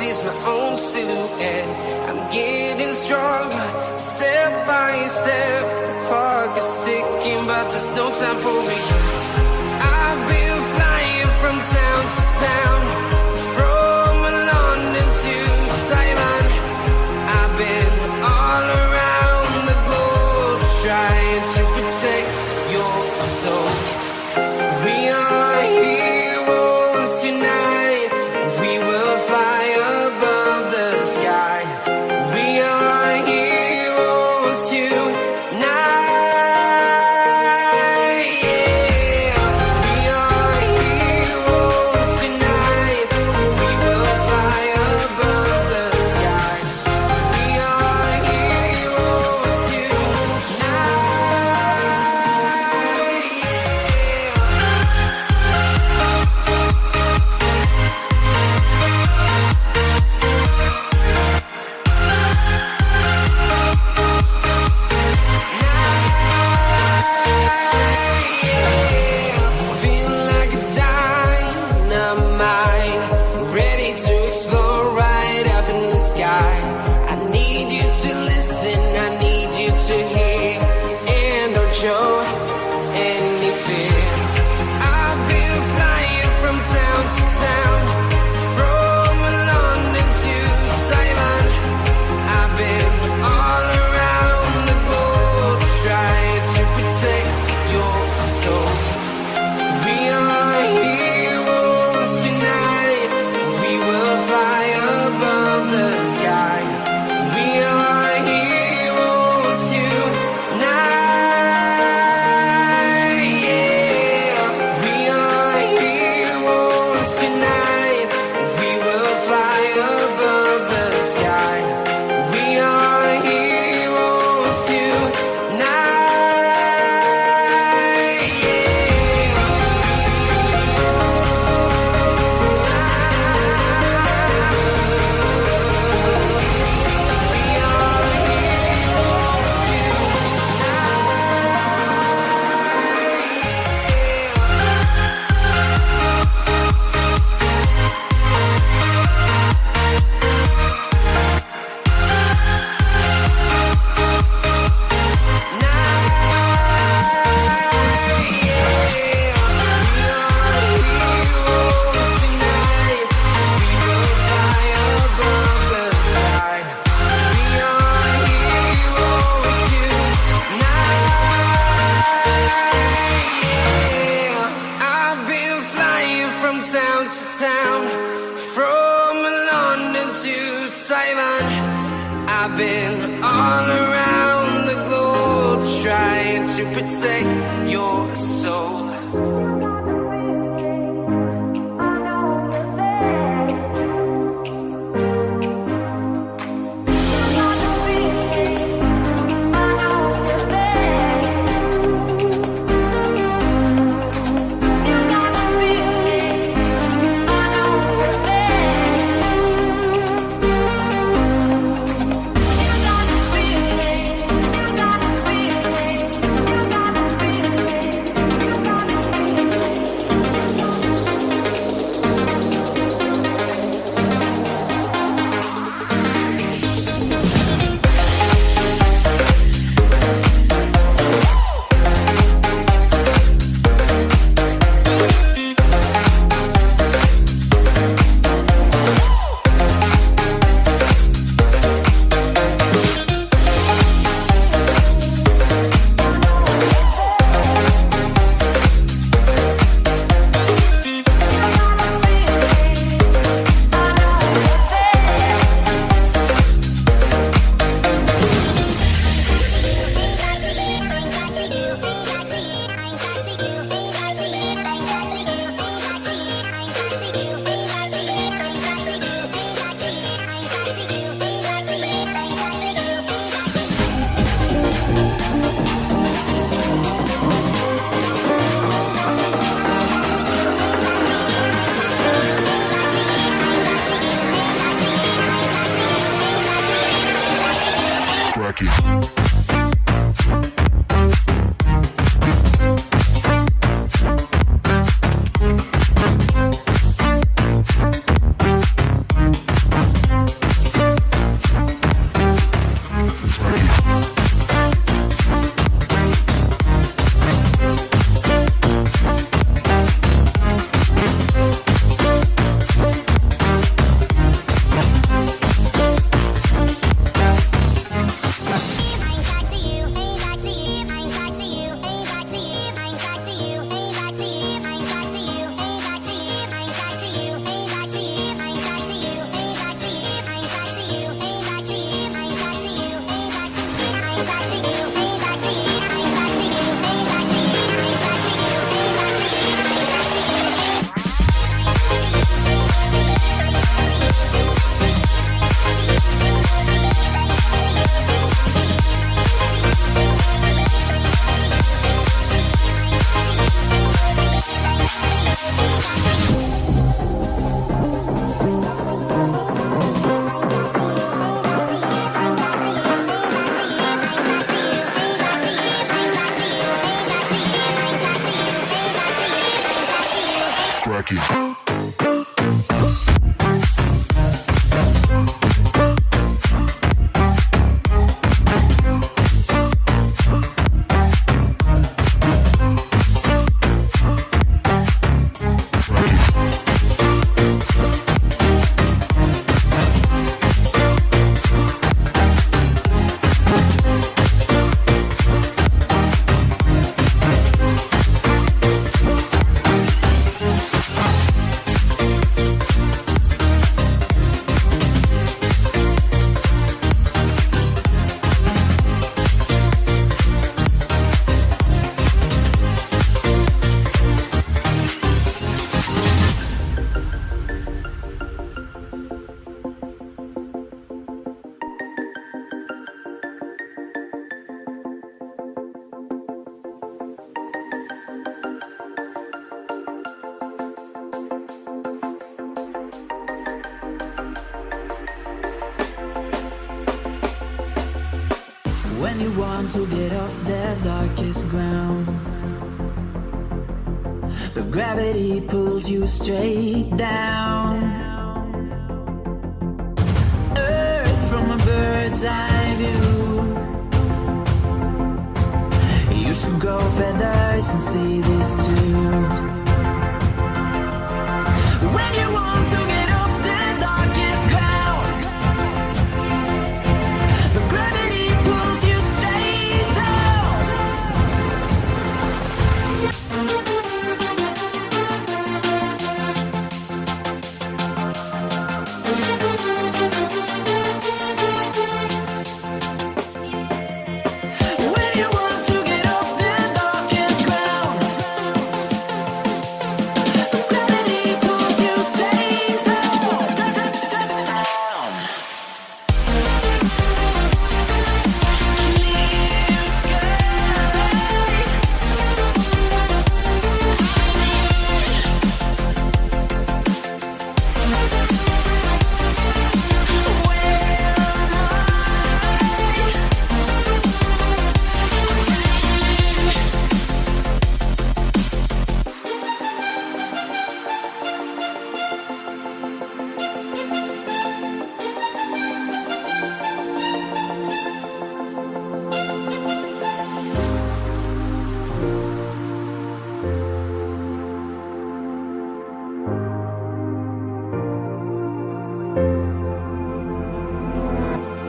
is my own silhouette. I'm getting stronger, step by step. The clock is ticking, but there's no time for regrets. I've been flying from town to town, from London to Taiwan. I've been all around the globe, trying to protect your soul. We are heroes tonight. We will fly above the sky. We are heroes tonight. When you want to get off the darkest ground, but gravity pulls you straight down. Earth from a bird's eye view. You should grow feathers and see this too. When you want to get off the darkest ground, but gravity pulls you straight down. When you want to get off the darkest ground, but gravity pulls you straight down. Clear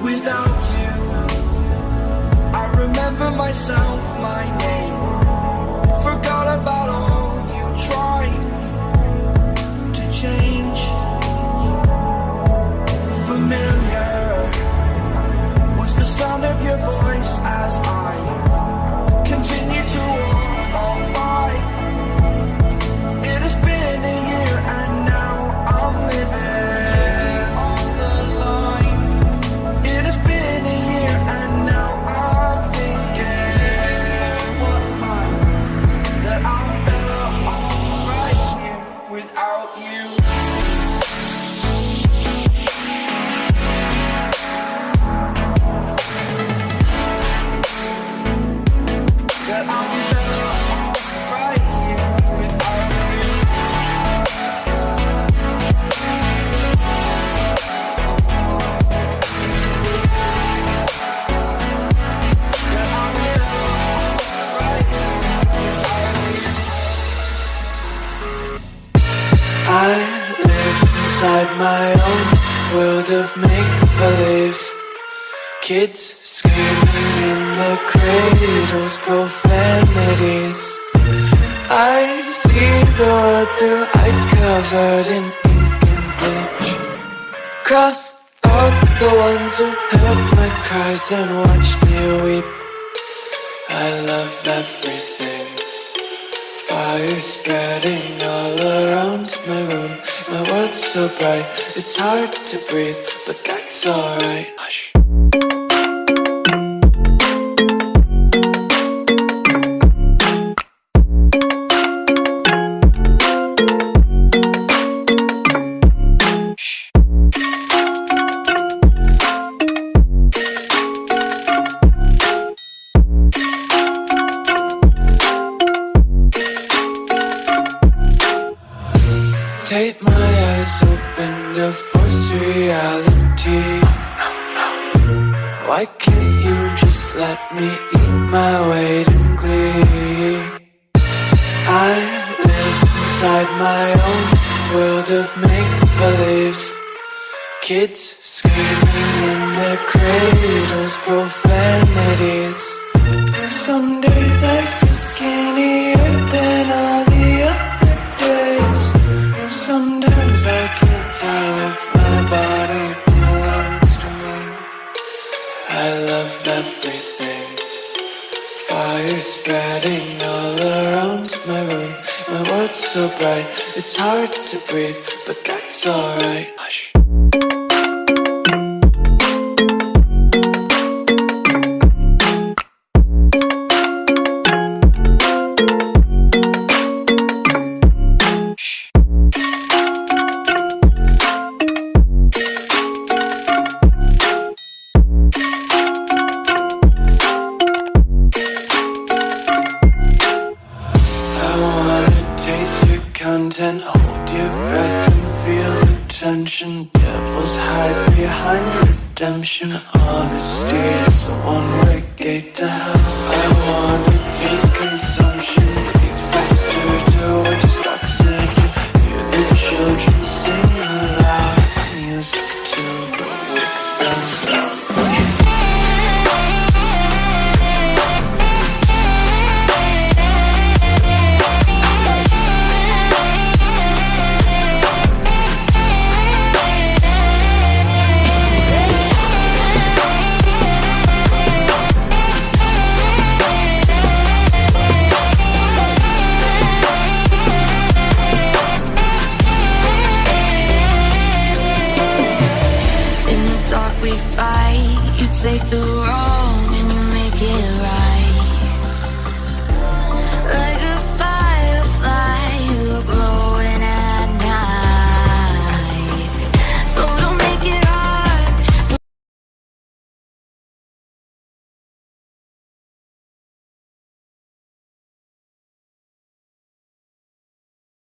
Without you, I remember myself, my name. Forgot about all you tried to change. Familiar was the sound of your voice as I continue to walk on by. It has been a year and now I'm living on the line. It has been a year and now I'm thinking it was mine, that I'm better off right here without you. That I'm better off right here without you. That I'm better off right here without you. I live inside my own world of make-believe. Kids screaming in the cradles, profanities. I see the world through ice covered in ink and bleach. Cross out the ones who heard my cries and watched me weep. I love everything. Fire spreading all around my room. My world's so bright, it's hard to breathe, but that's alright. Hush. eat my weight in glee. I live inside my own world of make-believe. Kids screaming in their cradles, profanities. Some days I feel skinnier than all the other days. Sometimes I can't tell if my body belongs to me. I love everything. Fire spreading all around my room. My world's so bright, it's hard to breathe, but that's alright. Hush. Content, hold your breath and feel the tension. Devils hide behind redemption. Honesty is a one-way gate to hell.